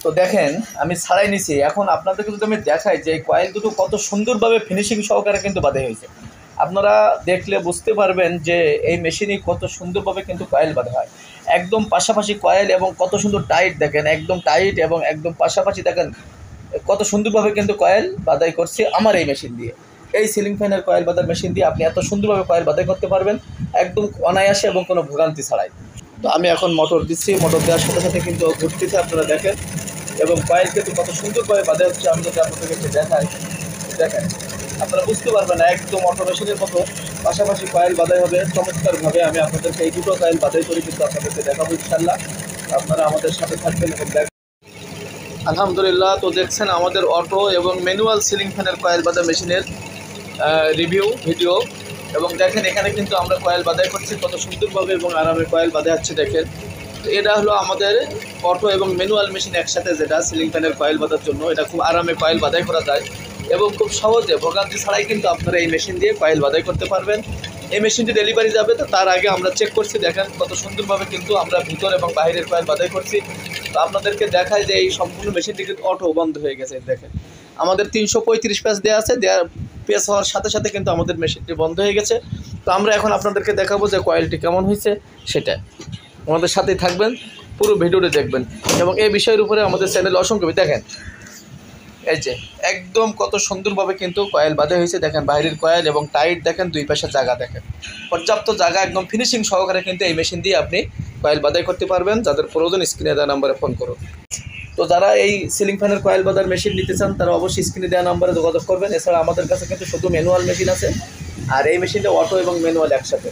তো দেখেন আমি ছাড়াই নিছি। এখন আপনাদেরকে যদি আমি দেখাই যে কয়েল দুটো কত সুন্দরভাবে ফিনিশিং সহকারে কিন্তু বাঁধা হয়েছে, আপনারা দেখলে বুঝতে পারবেন যে এই মেশিনে কত সুন্দরভাবে কিন্তু কয়েল বাঁধা হয়। একদম পাশাপাশি কয়েল এবং কত সুন্দর টাইট দেখেন, একদম টাইট এবং একদম পাশাপাশি দেখেন কত সুন্দরভাবে কিন্তু কয়েল বাঁধাই করছে আমার এই মেশিন দিয়ে। এই সিলিং ফ্যানের কয়েল বাঁধার মেশিন দিয়ে আপনি এত সুন্দরভাবে কয়েল বাঁধাই করতে পারবেন একদম অনায়াসে এবং কোনো ভোগান্তি ছাড়াই। তো আমি এখন মোটর দিচ্ছি, মোটর দেওয়ার সাথে সাথে কিন্তু ঘুরতেছে, আপনারা দেখেন। এবং কয়েল কিন্তু কত সুন্দরভাবে বাঁধা হচ্ছে, আমি যদি আপনাদেরকে একটু দেখাই, দেখেন আপনারা বুঝতে পারবেন না, একদম মোটর মেশিনের মতো পাশাপাশি কয়েল বাঁধাই হবে চমৎকারভাবে। আমি আপনাদেরকে এই দুটো কয়েল বাঁধাই করে কিন্তু আপনাদেরকে দেখাবো ইনশাল্লাহ। আপনারা আমাদের সাথে থাকবেন এবং দেখবেন। আলহামদুলিল্লাহ, তো দেখছেন আমাদের অটো এবং ম্যানুয়াল সিলিং ফ্যানের কয়েল বাঁধা মেশিনের রিভিউ ভিডিও। এবং দেখেন এখানে কিন্তু আমরা কয়েল বাঁধাই করছি কত সুন্দরভাবে এবং আরামে কয়েল বাঁধা হচ্ছে দেখেন। তো এটা হলো আমাদের অটো এবং ম্যানুয়াল মেশিন একসাথে, যেটা সিলিং ফ্যানের কয়েল বাঁধার জন্য। এটা খুব আরামে কয়েল বাঁধাই করা যায় এবং খুব সহজে ভোগান্তি ছাড়াই কিন্তু আপনারা এই মেশিন দিয়ে কয়েল বাঁধাই করতে পারবেন। এই মেশিনটি ডেলিভারি যাবে, তো তার আগে আমরা চেক করছি, দেখেন কত সুন্দরভাবে কিন্তু আমরা ভিতর এবং বাইরের কয়েল বাঁধাই করছি। তো আপনাদেরকে দেখায় যে এই সম্পূর্ণ মেশিনটি কিন্তু অটো বন্ধ হয়ে গেছে। দেখেন আমাদের 335 পেজ দেওয়া আছে, দেওয়ার পেজ হওয়ার সাথে সাথে কিন্তু আমাদের মেশিনটি বন্ধ হয়ে গেছে। তো আমরা এখন আপনাদেরকে দেখাবো যে কয়েলটি কেমন হয়েছে সেটা। আমাদের সাথেই থাকবেন, পুরো ভিডিওটি দেখবেন এবং এই বিষয়ের উপরে আমাদের চ্যানেলে অসংখ্য দেখেন। এই যে একদম কত সুন্দরভাবে কিন্তু কয়েল বাঁধা হয়েছে, দেখেন বাইরের কয়েল এবং টাইট দেখেন, দুই পাশে জায়গা দেখেন, পর্যাপ্ত জায়গা, একদম ফিনিশিং সহকারে কিন্তু এই মেশিন দিয়ে আপনি কয়েল বাঁধাই করতে পারবেন। যাদের প্রয়োজন স্ক্রিনে দেওয়া নাম্বারে ফোন করুন। তো যারা এই সিলিং ফ্যানের কয়েল বাঁধার মেশিন নিতে চান তারা অবশ্যই স্ক্রিনে দেওয়া নাম্বারে যোগাযোগ করবেন। এছাড়া আমাদের কাছে কিন্তু শুধু ম্যানুয়াল মেশিন আছে, আর এই মেশিনটা অটো এবং ম্যানুয়াল একসাথে।